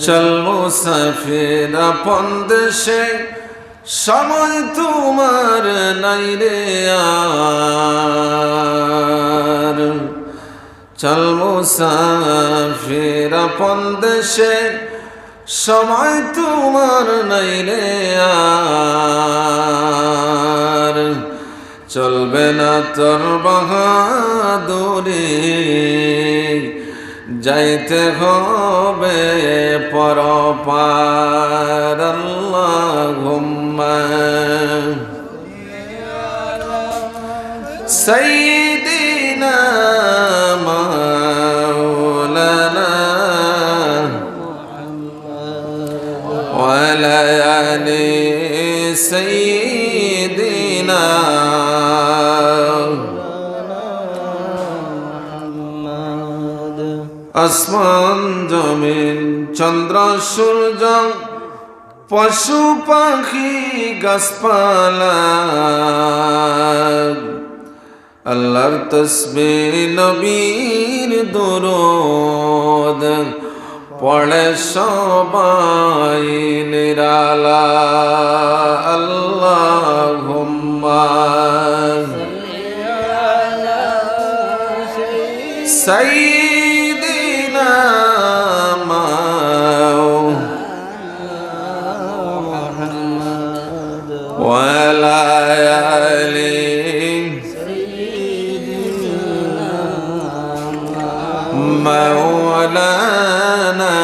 চল মুসাফির আপন দেশে সময় তোমার নাই রে আর। চল মুসাফির আপন দেশে সময় তোমার নাই রে আর। চলবে না তোর বাহাদুরি, যাইতে হবে পরপার। আল্লাহুম্মা সাইয়্যিদিনা মাওলানা ওয়া আলা আলি সাইয়্যিদিনা। আসমান জমিন চন্দ্র সূর্য পশু পাখি গাছপালা আল্লাহর তাসবিহ নবীর দুরূদ পড়ে সবাই নিরালা। আল্লাহুম্মা সাইয়্যিদিনা ওয়া আলা আলি মাওলানা।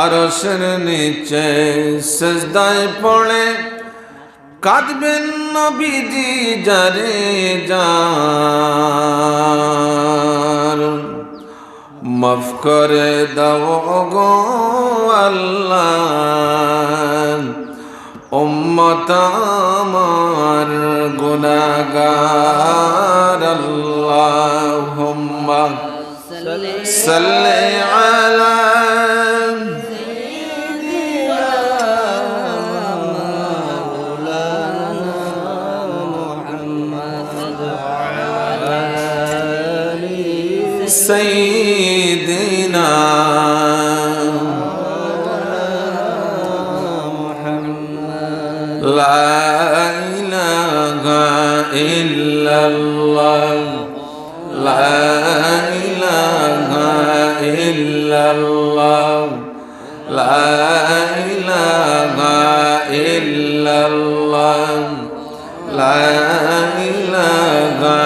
আরশের নিচে সিজদায় পড়ে কাঁদবেন নবীজি যারে যার। মাফ করে দাও গো আল্লাহ, উম্মত আমার গুনাহগার। আল্লাহুম্মা সাল্লি আলা সাইয়্যিদিনা লা ইলাহা ইল্লাল্লাহ লা ইলাহা ইল্লাল্লাহ লা ইলাহা ইল্লাল্লাহ লা ইলাহা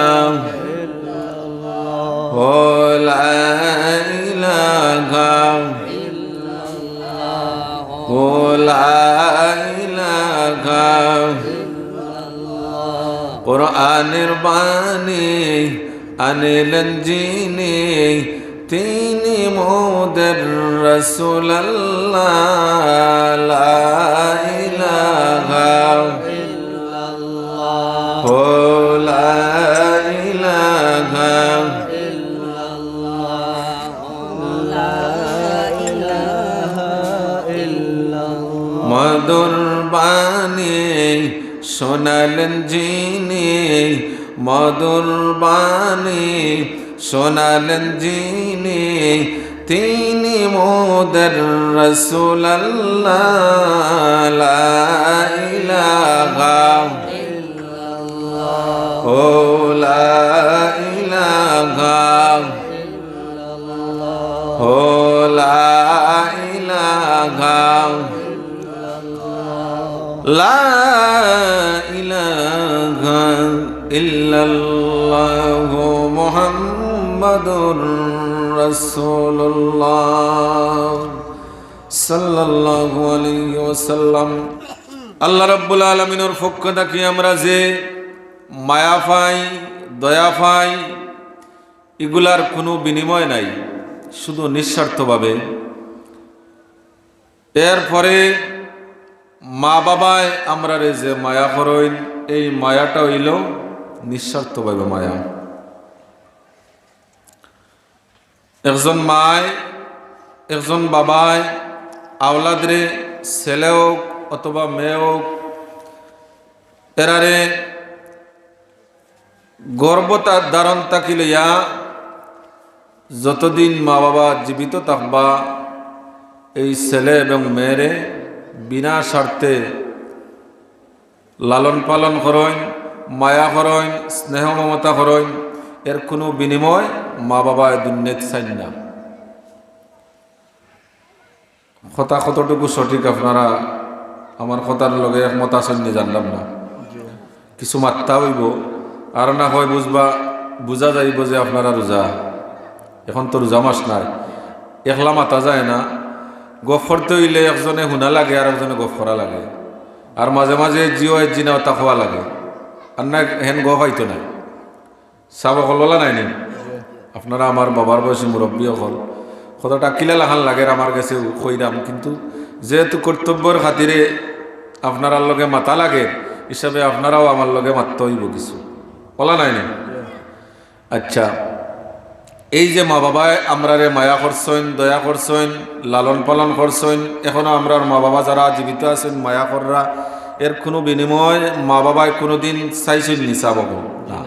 ও লা ইলাহা ও লা ইলাহা। কুরআনের বাণী আনিলেন যিনি, তিনি মোদের রাসূল। আল্লাহ লা ইলাহা ইল্লাল্লাহ ও লা ইলাহা মধুর বাণী শোনালেন যিনি, মধুর বাণী শোনালেন যিনি, তিনি মোদের রাসূল। আল্লাহ লা ইলাহা ইল্লাল্লাহ ও লা ইলাহা ও লা ইলাহা লা ইলাহা ইল্লাল্লাহ মুহাম্মাদুর রাসূলুল্লাহ সাল্লাল্লাহু আলাইহি ওয়াসাল্লাম। আল্লাহ রাব্বুল আলামিনের পক্ষ থেকে আমরা যে মায়া পাই, দয়া পাই, এগুলার কোনো বিনিময় নাই, শুধু নিঃস্বার্থভাবে। এরপরে মা বাবায় আমরা যে মায়া করইন, এই মায়াটা হইল নিঃস্বার্থভাবে মায়া। একজন মায় একজন বাবায় আওলাদরে ছেলে হোক অথবা মেয়ে হোক এরারে গর্ভতা ধারণ থাকিলিয়া যতদিন মা বাবা জীবিত থাকবা এই ছেলে এবং মেয়েরে বিনা স্বার্থে লালন পালন করেন, মায়া করেন, স্নেহ মমতা করেন, এর কোনো বিনিময় মা বাবা দুনিয়াতে চান না। কথা কতটুকু সঠিক আপনারা আমার কথার লগে একমত আছেন নি জানলাম না। কিছু মাত্রা হইব আর না হয় বুঝা যাইব যে আপনারা রোজা। এখন তো রোজা মাস নাই, একলা মাতা যায় না। গফ করতে হইলে একজনে শুনা লাগে আর একজনে গফ করা লাগে, আর মাঝে মাঝে জিও জিনা তা খোয়া লাগে। আর না হেন গফ হইতো নাই চাব কললা নাই নি আপনারা আমার বাবার বয়সী মুরব্বী হল কতটা কিলা লাখান লাগে আমার কাছে কইরাম, কিন্তু যেহেতু কর্তব্যের খাতিরে আপনার লগে মাতা লাগে হিসাবে আপনারাও আমার লগে মাততে হইব কিছু বলা নাই নি। আচ্ছা, এই যে মা বাবায় আমরারে মায়া করছেন, দয়া করছেন, লালন পালন করছেন, এখনো আমরার মা বাবা যারা জীবিত আছেন মায়া কররা, এর কোনো বিনিময় মা বাবায় কোনোদিন চাইছেন নি? চাব না।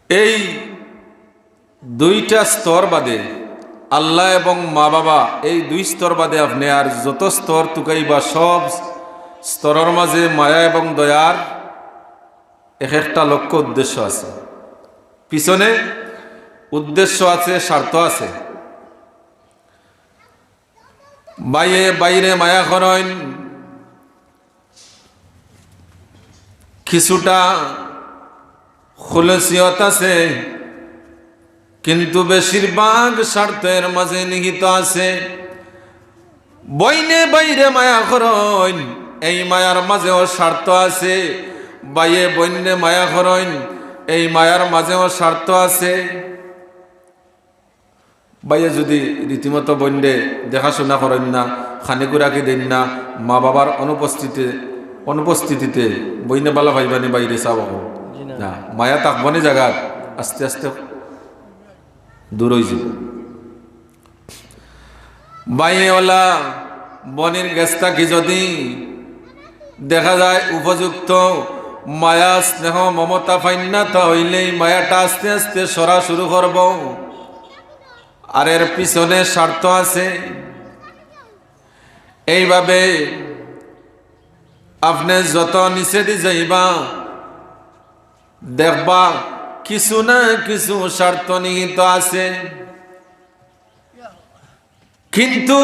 এই দুইটা স্তর বাদে আল্লাহ এবং মা বাবা, এই দুই স্তর বাদে আপনি আর যত স্তর তুকাইবা সব স্তরের মাঝে মায়া এবং দয়ার এক একটা লক্ষ্য উদ্দেশ্য আছে, পিছনে উদ্দেশ্য আছে, স্বার্থ আছে। বাইরে মায়া করেন, কিছুটা খুলসিয়ত আছে, কিন্তু বেশিরভাগ স্বার্থের মাঝে নিহিত আছে। বাইরে মায়া করেন, এই মায়ার মাঝেও স্বার্থ আছে। বন্যে মায়া করেন, এই মায়ার মাঝেও স্বার্থ আছে। বাইয়ে যদি রীতিমতো বন্যে দেখাশোনা করেন না, খানিকুরাকে দেন না, মা বাবার অনুপস্থিতিতে বইনে বালা ভাইবানি বাইরে চাব না, মায়া তাকবানি জায়গা আস্তে আস্তে দূর হয়ে যাব। বাইওয়ালা বনির গেছটা কি যদি দেখা যায় উপযুক্ত মায়া স্নেহ মমতা ফাইন্না, হইলেই মায়াটা আস্তে আস্তে সরা শুরু করব। আর এর পিছনে স্বার্থ আছে। এইভাবে আপনি যত নিচে দিয়ে যাইবা দেখবা কিছু না কিছু স্বার্থ নিহিত আছে। কিন্তু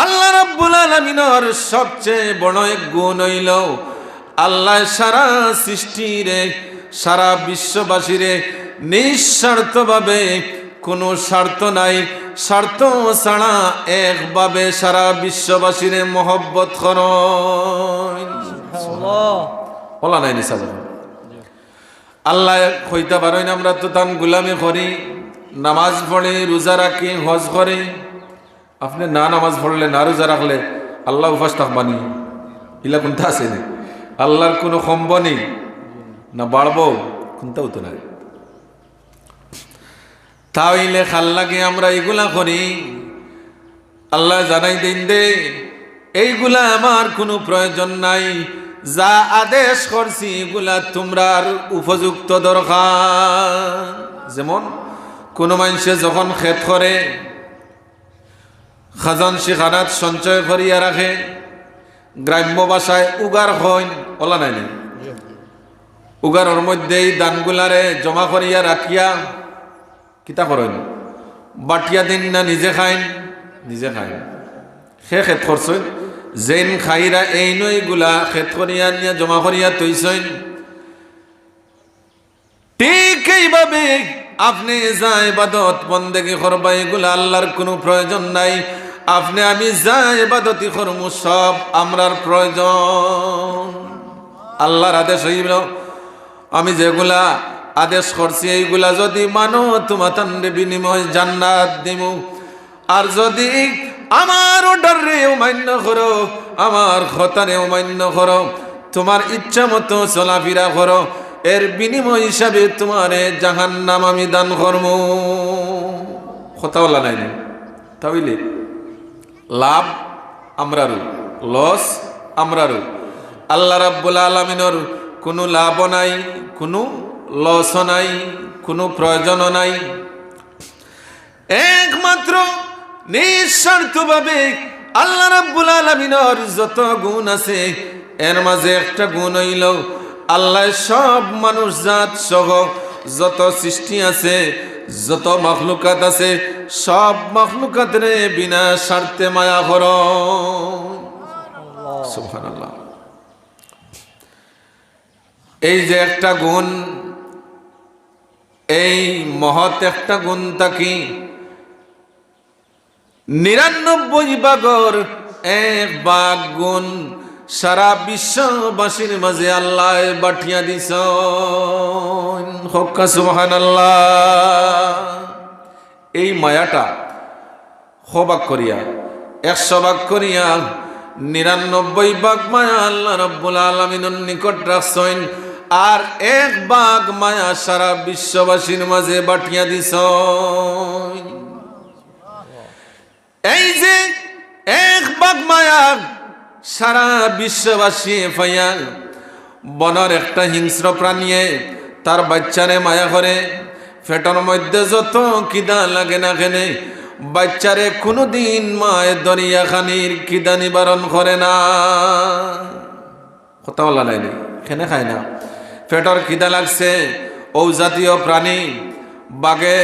আল্লাহ রাব্বুল আলামিনের সবচেয়ে বড় এক গুণ হইল আল্লাহ সারা সৃষ্টিরে, সারা বিশ্ববাসীরে নিঃস্বার্থভাবে, কোনো স্বার্থ নাই, স্বার্থ ছাড়া একভাবে সারা বিশ্ববাসীরে মহব্বত করেন। বলা নাই নিসাব আল্লাহ কইতে পারেন আমরা তো তান গুলামি করি, নামাজ পড়ে, রোজা রাখি, হজ করে। আপনি না নামাজ পড়লে, না রোজা রাখলে আল্লাহ উপাস থাকবানি, ইলা কোনটা আছে না? আল্লাহর কোনো সম্বনি না বাড়বো কোনটাও তো নাই। তাইলে খাল লাগে আমরা এগুলা করি। আল্লাহ জানাই দিন দে এইগুলা আমার কোনো প্রয়োজন নাই, যা আদেশ করছি এগুলা তোমরার উপযুক্ত দরকার। যেমন কোনো মানুষে যখন ক্ষেত করে খাজান শিখানাত সঞ্চয় করিয়া রাখে, গ্রাম্য ভাষায় উগার হয়, ওলা নাই না, উগারের মধ্যেই দানগুলারে জমা করিয়া রাখিয়া কিতা করেন, বাটিয়া দিন না নিজে খাইন, নিজে খাইন। সে ক্ষেত করছেন যেন খাইরা এই নইগুলা ক্ষেত করিয়া নিয়ে জমা করিয়া তৈছেন। ঠিক এইভাবে আপনি যা ইবাদত বন্দেগী করবা এগুলা আল্লাহর কোনো প্রয়োজন নাই। আপনি আমি যা ইবাদতি করমু সব আমরার প্রয়োজন। আল্লাহর আদেশ হইল আমি যেগুলা আদেশ করছি এইগুলা যদি মানো তোমার বিনিময় জান্নাত দিমু। আর যদি আমার অর্ডারে অমান্য করো, আমার খতারে অমান্য করো, তোমার ইচ্ছা মতো চলাফেরা করো, এর বিনিময় হিসাবে তোমারে জাহান্নাম আমি দান করবো। কথা বলা নাই, তাহলে লাভ আমরারও, লস আমরারও। আল্লাহ রাব্বুল আলামিনের কোনো লাভ নাই, কোনো লস নাই, কোনো প্রয়োজন নাই। একমাত্র নিঃস্বার্থভাবে আল্লাহ রাব্বুল আলামিনের যত গুণ আছে এর মাঝে একটা গুণ হইল আল্লাহ সব মানুষ জাত সহ যত সৃষ্টি আছে, যত মাখলুকাত আছে, সব মাখলুকাতের বিনা স্বার্থে মায়া করেন। সুবহানাল্লাহ। এই যে একটা গুণ, এই মহৎ একটা গুণ থাকি ৯৯ ভাগর ১ ভাগ গুণ সারা বিশ্ববাসীর মাঝে আল্লাহ বাঠিয়া দিছ। হক্কা সুবহানাল্লাহ। এই মায়াটা ভাগ করিয়া ১০০ ভাগ করিয়া ৯৯ ভাগ মায়া আল্লাহ রাব্বুল আলামিনের নিকট রাখছেন, আর ১ ভাগ মায়া সারা বিশ্ববাসীর মাঝে বাঠিয়া দিছ। এই যে ১ ভাগ মায়া সারা বিশ্ববাসী পাইয়া বনের একটা হিংস্র প্রাণীয়ে তার বাচ্চারে মায়া করে, পেটের মধ্যে যত খিদা লাগে না কেনে বাচ্চারে কোনোদিন মায়ের দরিয়া খানির খিদা নিবারণ করে না। কথা বলা নাই, খেনে খায় না, পেটের খিদা লাগছে। ও জাতীয় প্রাণী বাঘে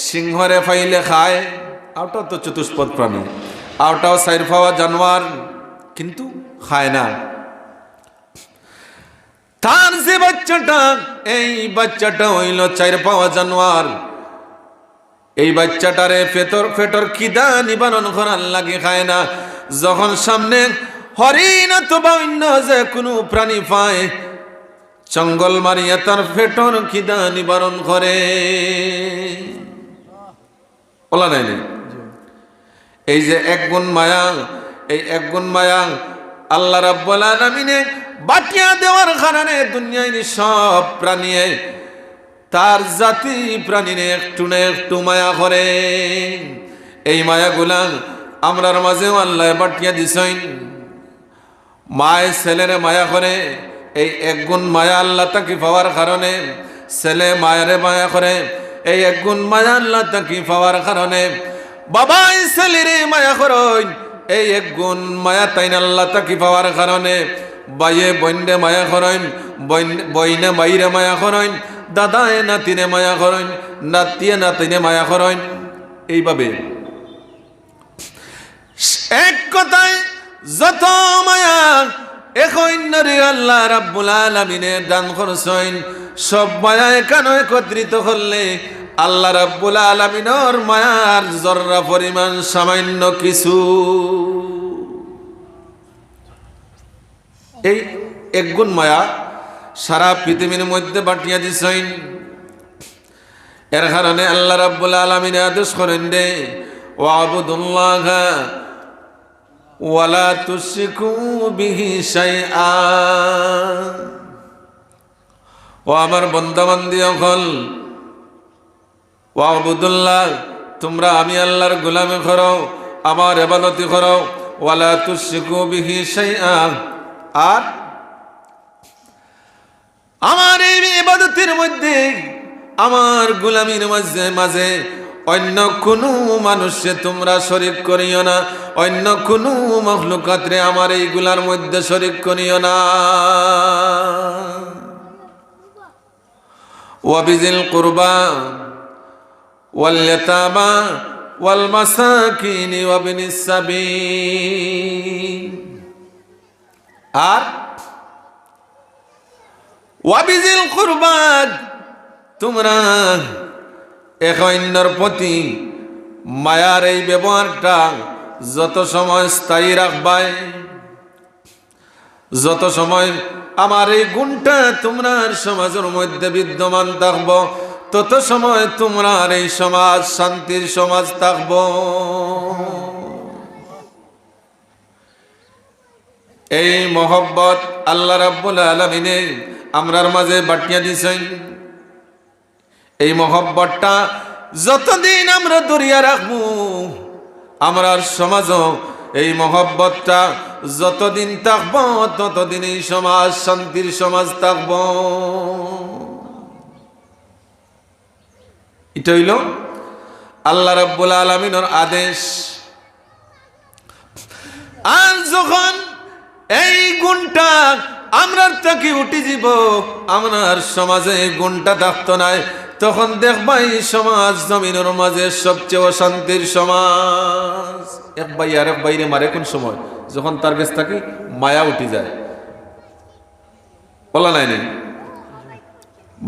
সিংহরে ফাইলে খায়, আওটাও তো চতুষ্পদ প্রাণী, আওটাও চাইর পাওয়া জানোয়ার, কিন্তু খায় না। তার যে বাচ্চাটা, এই বাচ্চাটা হইল চাইর পাওয়া জানোয়ার। এই বাচ্চাটারে পেটর খিদা নিবারণ করার লাগে খায় না। যখন সামনে হরিণ অথবা অন্য যে কোনো প্রাণী পায়, জঙ্গল মারিয়া তার পেটর খিদা নিবারণ করে। বলা নাই। এই যে ১ গুণ মায়া, এই ১ গুণ মায়া আল্লাহ রাব্বুল আলামিনে বাটিয়া দেওয়ার কারণে দুনিয়ার সব প্রাণী তার জাতি প্রাণীরে একটু না একটু মায়া করে। এই মায়াগুলা আমরার মাঝেও আল্লাহ বাটিয়া দিছেন। মায় ছেলেরে মায়া করে, এই ১ গুণ মায়া আল্লাহ তাকে পাওয়ার কারণে ছেলে মায়েরে মায়া করে। এই ১ গুণ মায়া আল্লাহ তাকে পাওয়ার কারণে বাবাই ছেলেরে মায়া করেন। এই ১ গুণ মায়া তাইন আল্লাহ তাকে পাওয়ার কারণে বাইয়ে বইনে মায়া করেন, বইনে বাইরে মায়া করেন, দাদায় নাতিনে মায়া করেন, নাতিয়ে নাতিনে মায়া করেন। এইভাবে এক কথায় যত মায়া এখন আল্লাহ রাব্বুল আলামিনে দান করছেন, সব মায়া এখানে একত্রিত করলে আল্লাহ রাব্বুল আলামিনের মায়ার জররা পরিমাণ সামান্য কিছু। এই ১ গুণ মায়া সারা পৃথিবীর মধ্যে বাটিয়া দিছেন। এর কারণে আল্লাহ রাব্বুল আলামিন আদেশ করেন দে ওয়াবুদুল্লাহা ওয়ালা তুশরিকু বিহি শাইআ। ও আমার বান্দা বান্দি সকল, ওয়াবুদুল্লাহ, তোমরা আমি আল্লাহর গোলামি করো, আমার ইবাদতি করো। ওয়ালা তুশরিকু বিহি শাইআ, আর আমার এই ইবাদতের মধ্যে, আমার গোলামির মাঝে অন্য কোনো মানুষে তোমরা শরীক করিও না, অন্য কোনো মাখলুকাতরে আমার এইগুলার মধ্যে শরীক করিও না। ওয়াবিজিল কুরবা ওয়াল ইয়াতামা ওয়াল মাসাকিন ওয়াবিনিস সাবিল, আর ওয়াবিজিল কুরবা, তোমরা এক অন্যের প্রতি মায়ার এই ব্যবহারটা যত সময় স্থায়ী রাখবাই, যত সময় আমার এই গুণটা তোমার সমাজের মধ্যে বিদ্যমান থাকব, তত সময় তোমার এই সমাজ শান্তির সমাজ থাকব। এই মহব্বত আল্লাহ রাব্বুল আলামিনে আমরার মাঝে বাটিয়া দিছেন। এই মহব্বতটা যতদিন আমরা ধরিয়া রাখবো, আমরার সমাজও এই মহব্বতটা যতদিন থাকবো, ততদিন এই সমাজ শান্তির সমাজ থাকব। এটা হইল আল্লাহ রাব্বুল আলামিনের আদেশ। আর যখন এই গুণটা আমরা তাকে উঠে যাব, আমার সমাজে এই গুণটা থাকতো না, তখন দেখবা এই সমাজ জমিনের মাঝে সবচেয়ে অশান্তির সমাজ। এক ভাই আর এক ভাইরে মারে কোন সময়? যখন তার কাছ থেকে মায়া উঠে যায়। বলা নাই নেই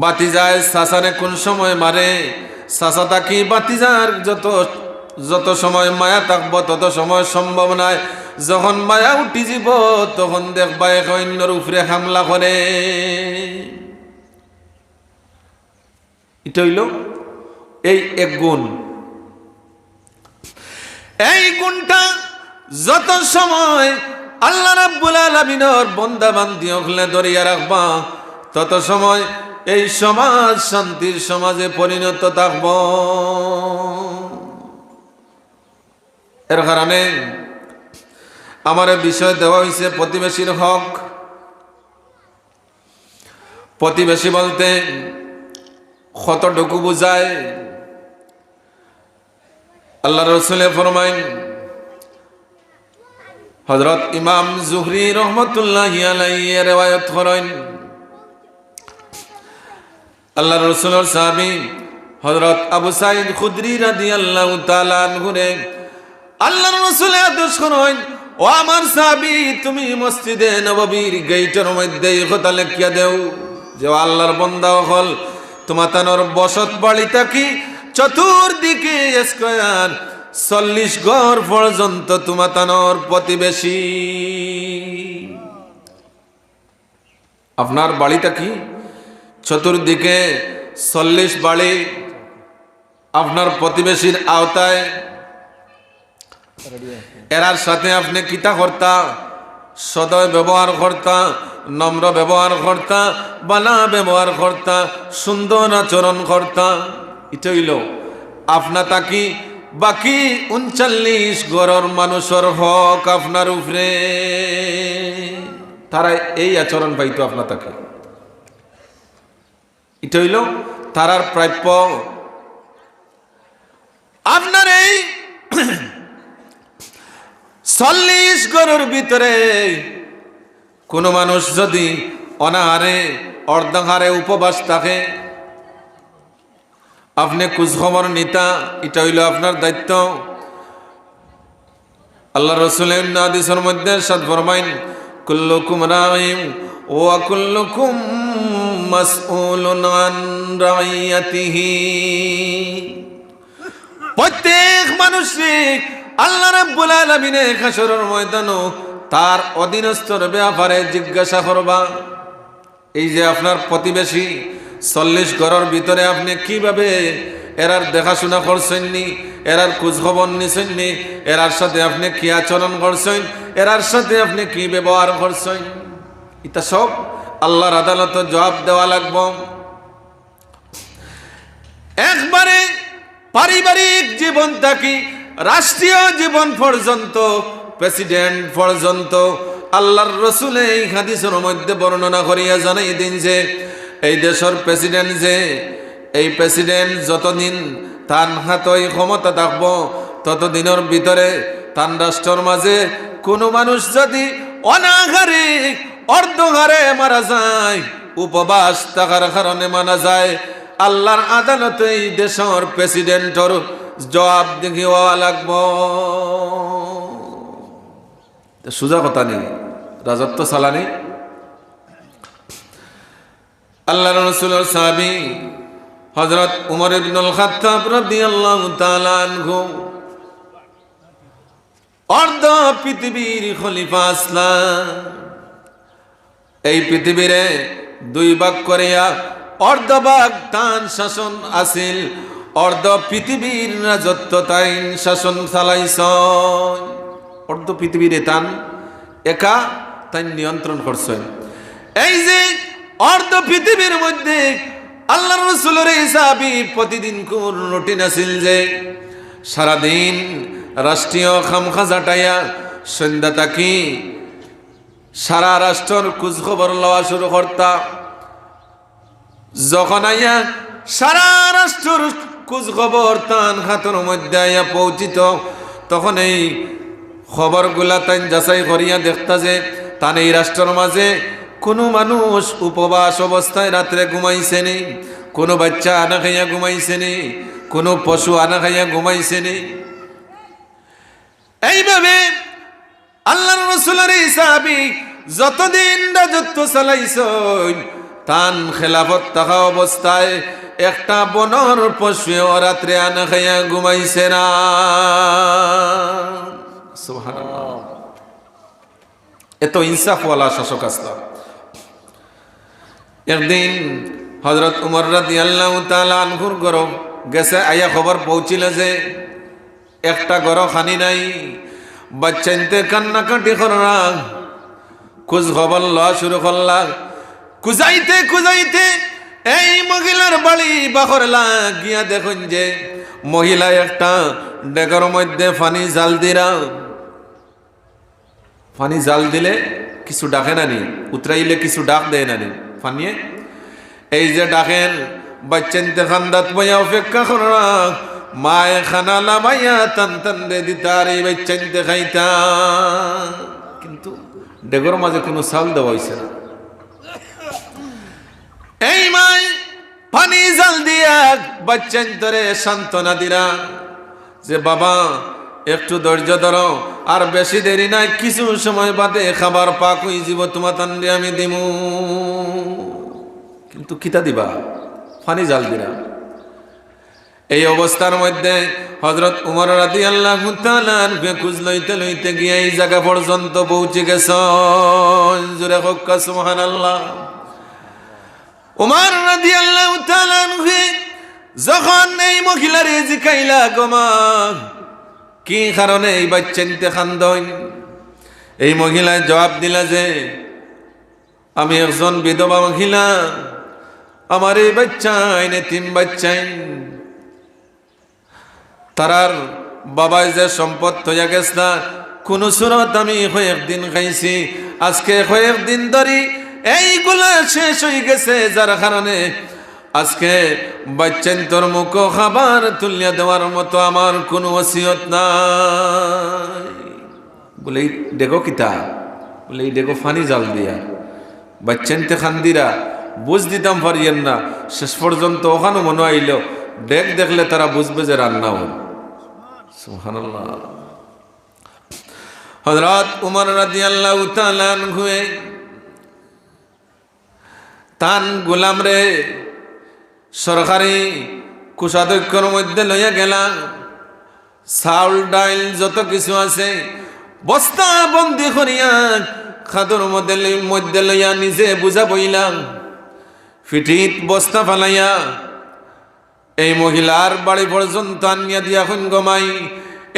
বাতি যায় চাচানে কোন সময় মারে? চাচা তাকি বাতি যার যত সময় মায়া থাকবো তত সময় সম্ভব নয়। যখন মায়া উঠি যাব তখন দেখবা এক অন্যর উপরে হামলা করে। এটা হইল এই এক গুণ। এই গুণটা যত সময় আল্লাহ রাব্বুল আলামিনের বান্দা বান্দি হলে ধরিয়া রাখবা, তত সময় এই সমাজ শান্তির সমাজে পরিণত থাকব। এর কারণে আমার বিষয় দেওয়া হয়েছে প্রতিবেশীর হক। প্রতিবেশী বলতে কতটুকু বুঝায়? আল্লাহ রাসূলে ফরমাইন, হযরত ইমাম জুহরি রহমাতুল্লাহি আলাইহি রিওয়ায়াত করেন, আল্লাহ রাসূলের সাহাবী হযরত আবু সাঈদ খুদরি রাদিয়াল্লাহু তাআলা আনহু রে আল্লাহ রাসূল আদেশ করেন, ও আমার সাহাবী, তুমি মসজিদে নববীর গেটের মধ্যে কথা লিখিয়া দেও যে আল্লাহর বান্দা হল তোমাতানোর বসত বাড়ি থাকি চতুর্দিকে স্কয়ার 40 ঘর পর্যন্ত তোমাতানোর প্রতিবেশী। আপনার বাড়িটা কি চতুর্দিকে 40 বাড়ি আপনার প্রতিবেশীর আওতায়। এরার সাথে আপনি কিতা করতা? সদয় ব্যবহার করতা, নম্র ব্যবহার করতা, বালা ব্যবহার করতা, সুন্দর আচরণ করতা। এটা হইল আপনা তাকি বাকি 39 ঘরের মানুষের হক আপনার উপরে। তারা এই আচরণ পাইতো আপনা তাকে। এটা হইল তারার প্রাপ্য। আপনার এই 40 ঘরের ভিতরে কোনো মানুষ যদি অনাহারে অর্ধাহারে উপবাস থাকে, আপনি খোঁজখবর নিতা, এটা হইল আপনার দায়িত্ব। আল্লাহ রাসূলের হাদিসের মধ্যে ইরশাদ ফরমাইন, কুল্লুকুম রাঈন ওয়া কুল্লুকুম মাসউলুন আন রাইয়াতিহি। প্রত্যেক মানুষকে আল্লাহ রাব্বুল আলামিন হাশরের ময়দানে তার অধীনস্থর ব্যাপারে জিজ্ঞাসা করবা। এই যে আপনার প্রতিবেশী 40 ঘরের ভিতরে আপনি কিভাবে এরার দেখাশোনা করছেননি, এরার খোঁজখবর নিছেননি, এরার সাথে আপনি কি আচরণ করছেন, এরার সাথে আপনি কি ব্যবহার করছেন, এটা সব আল্লাহর আদালতে জবাব দেওয়া লাগবে। একবারে পারিবারিক জীবন থেকে রাষ্ট্রীয় জীবন পর্যন্ত, প্রেসিডেন্ট পর্যন্ত আল্লাহর রাসূল এই হাদিসের মধ্যে বর্ণনা করিয়া জানাই দিন যে এই দেশের প্রেসিডেন্ট যে এই প্রেসিডেন্ট যতদিন তার হাতে ক্ষমতা থাকব ততদিনের ভিতরে তার রাষ্ট্রের মাঝে কোনো মানুষ যদি অনাহারে অর্ধহারে মারা যায়, উপবাস থাকার কারণে মারা যায়, আল্লাহর আদালতে এই দেশের প্রেসিডেন্টর জবাব দেওয়া লাগব। সোজা কথা নেই, রাজত্ব চালানি। আল্লাহর রাসূলের সাহাবী হযরত উমর ইবনুল খাত্তাব রাদিয়াল্লাহু তাআলা আনহু অর্ধ পৃথিবীর খলিফা আসলাম। এই পৃথিবীরে 2 ভাগ করিয়া অর্ধ ভাগ তান শাসন আছিল, অর্ধ পৃথিবীর রাজত্ব তাইন শাসন চালাইছ। অর্ধ পৃথিবীরে তান একা তাই নিয়ন্ত্রণ করছেন। এই যে অর্ধ পৃথিবীর মধ্যে আল্লাহর রাসূলের হিসাবই প্রতিদিন কোন রুটিন আছিল যে সারাদিন রাষ্ট্রীয় খামখাজাটাইয়া সন্ধ্যা থাকি সারা রাষ্ট্রের খোঁজখবর লওয়া শুরু করতা। যখন আইয়া সারা রাষ্ট্রের খোঁজ খবর তান হাতের মধ্যে আইয়া পৌঁছিত, তখন এই খবরগুলা তাই যাচাই করিয়া দেখতা যে তান এই রাষ্ট্রের মাঝে কোনো মানুষ উপবাস অবস্থায় রাত্রে ঘুমাইছে নি, কোনো বাচ্চা আনা খাইয়া ঘুমাইছে নি, কোনো পশু আনা খাইয়া ঘুমাইছে নি। এইভাবে আল্লাহর রাসূলের সাহাবী যতদিন রাজত্ব চালাইছেন তান খেলাফত থাকা অবস্থায় একটা বনর পশু রাত্রে আনা খাইয়া ঘুমাইছে না। সুবহানাল্লাহ, এত ইনসাফওয়ালা শাসক আসলাম। একদিন হযরত উমর রাদিয়াল্লাহু তাআলা আনহুর ঘর গেছে, আয়া খবর পৌঁছিল যে একটা ঘর খানি নাই, বাচ্চাইতে কান্নাকাটি কররা, খোঁজ খবর লওয়া শুরু করলা। খুঁজাইতে খুঁজাইতে এই মহিলার বাড়ি বাখরলা গিয়া দেখুন যে মহিলা একটা ডেকের মধ্যে পানি জাল দিরা। পানি জাল দিলে কিছু ডাকে নানি, উতরাইলে কিছু ডাক দেয় নানি পানিয়ে। এই যে ডাকেন বাচ্চাইতে খান্দাত বইয়া অপেক্ষা কররা, মায়ে খানা লামাইয়া টান টান দে দিতার এই বাচ্চাইতে খাইতা, কিন্তু ডেগর মাঝে কোনো চাল দেওয়া হয়েছে না। এই মাই পানি জাল দিয়া বাচ্চাইন্তরে সান্ত্বনা দিরা যে বাবা একটু ধৈর্য ধরো, আর বেশি দেরি নাই, কিছু সময় বাদে খাবার পাক হয়ে যাব, তোমার তান্ডে আমি দিমু। কিন্তু কিতা দিবা, পানি জাল দিরা। এই অবস্থার মধ্যে হযরত উমর রাদিয়াল্লাহু তাআলা খোঁজ লইতে লইতে গিয়ে এই জায়গা পর্যন্ত পৌঁছে গেছেন। জোরে হোক সুবহানাল্লাহ। উমর রাদিয়াল্লাহু তাআলা যখন এই মহিলার জিকাইলা গোমা কি কারণে এই বাচ্চাইতে খান্দন, এই মহিলায় জবাব দিলা যে আমি একজন বিধবা মহিলা, আমার এই বাচ্চাই তিন বাচ্চাই, তারার বাবাই যে সম্পদ হইয়া গেছে না, কোন সুরত আমি কয়েকদিন খাইছি, আজকে কয়েকদিন ধরে এইগুলা শেষ হয়ে গেছে, যার কারণে আজকে বাচ্চান্তর মুখ খাবার তুলিয়া দেওয়ার মতো আমার কোনো ওসিয়ত নাই। বলে দেখো কিতা, বলে এই দেখো ফানি জাল দিয়া বাচ্চানতে খান্দিরা বুঝ দিতাম পারিয়েন না। শেষ পর্যন্ত ওখানে মনে আইল ডেক দেখলে তারা বুঝবে যে রান্না হল। সুবহানাল্লাহ। হযরত উমর রাদিয়াল্লাহু তাআলা আনহু তান গোলাম রে সরকারি কোষাধ্যক্ষর মধ্যে লইয়া গেলা, চাউল ডাইল যত কিছু আছে বস্তা বন্দি করিয়া খাদর মধ্যে লইয়া নিজে বুঝা বইলাম, ফিটিত বস্তা ফালাইয়া এই মহিলার বাড়ি পর্যন্ত আনিয়া দিয়া এখন গমাই,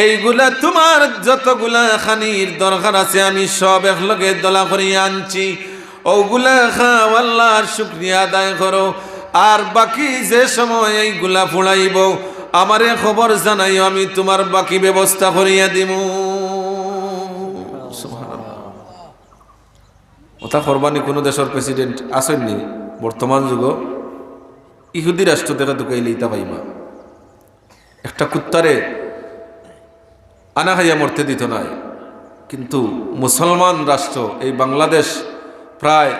এইগুলা তোমার যতগুলা খানির দরকার আছে আমি সব একলগে দলা করিয়া আনছি, ওগুলা খাও, আল্লাহর শুকরিয়া আদায় করো, আর বাকি যে সময় এইগুলা ফুড়াইব আমারে খবর জানাইও, আমি তোমার বাকি ব্যবস্থা করিয়া দিব। সুবহানাল্লাহ। ওটা করবানি কোনো দেশের প্রেসিডেন্ট আসেননি বর্তমান যুগ, ইহুদি রাষ্ট্র থেকে ঢুকাইলে ইতা পাইবা। একটা কুত্তারে আনা খাইয়া মরতে দিত নাই, কিন্তু মুসলমান রাষ্ট্র এই বাংলাদেশ প্রায়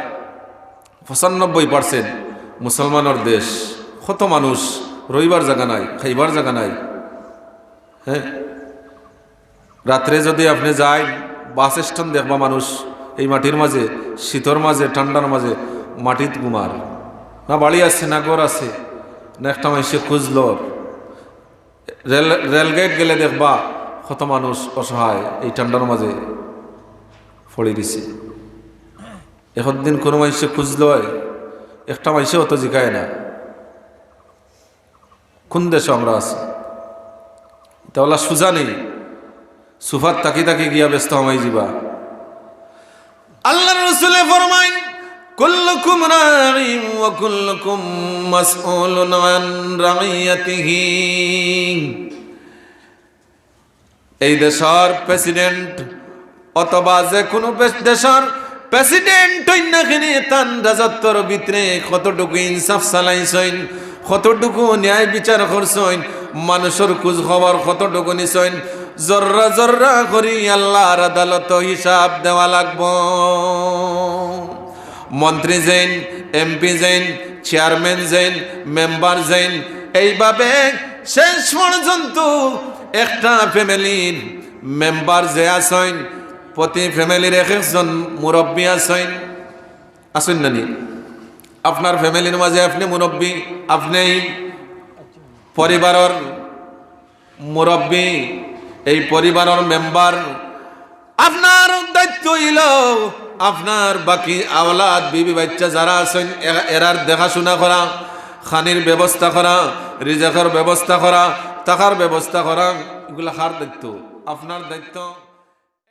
95% মুসলমানের দেশ, কত মানুষ রইবার জায়গা নাই, খাইবার জায়গা নাই। হ্যাঁ, রাত্রে যদি আপনি যাই বাস স্ট্যান্ড দেখবা মানুষ এই মাটির মাঝে, শীতর মাঝে, ঠান্ডার মাঝে মাটিত ঘুমার, না বাড়ি আছে না ঘর আছে, না একটা মানুষে খুঁজল। রেলগেট গেলে দেখবা কত মানুষ অসহায় এই ঠান্ডার মাঝে পড়ে দিছে। এখন দিন কোনো মানুষে খুঁজল, একটা মানুষে অত জিকায় না কোন দেশে আমরা আছি। তাহলে সুজা নেই, সুফাত তাকি তাকি গিয়া ব্যস্ত হমাই যাবা। আল্লাহর রাসূলে ফরমায় কুল্লুকুম রাঈন ওয়া কুল্লুকুম মাসউলুন আন রাইয়াতিহি। এই দেশের প্রেসিডেন্ট অথবা যে কোনো দেশের প্রেসিডেন্ট হইনাখিনি তান রাজত্বর ভিতরে কতটুকু ইনসাফ চালাইছেন, কতটুকু ন্যায় বিচার করছেন, মানুষের খোঁজ খবর কতটুকু নিছেন, জর্রা জর্রা করি আল্লাহর আদালত হিসাব দেওয়া লাগবো। মন্ত্রী যেন, এমপি যেন, চেয়ারম্যান যেন, মেম্বার যেন, এইভাবে শেষ পর্যন্ত একটা ফ্যামিলির মেম্বার যে আছেন, প্রতি ফ্যামিলির এক একজন মুরব্বী আছেন। আছেন না নি? আপনার ফ্যামিলির মাঝে আপনি মুরব্বী, আপনি পরিবারের মুরব্বী, এই পরিবারের মেম্বার। আপনার দায়িত্ব হইল আপনার বাকি আওলাদ বিবি বাচ্চা যারা আছেন এরার দেখাশোনা করা, খানির ব্যবস্থা করা, রিজাকের ব্যবস্থা করা, টাকার ব্যবস্থা করা, এগুলা কার দায়িত্ব? আপনার দায়িত্ব।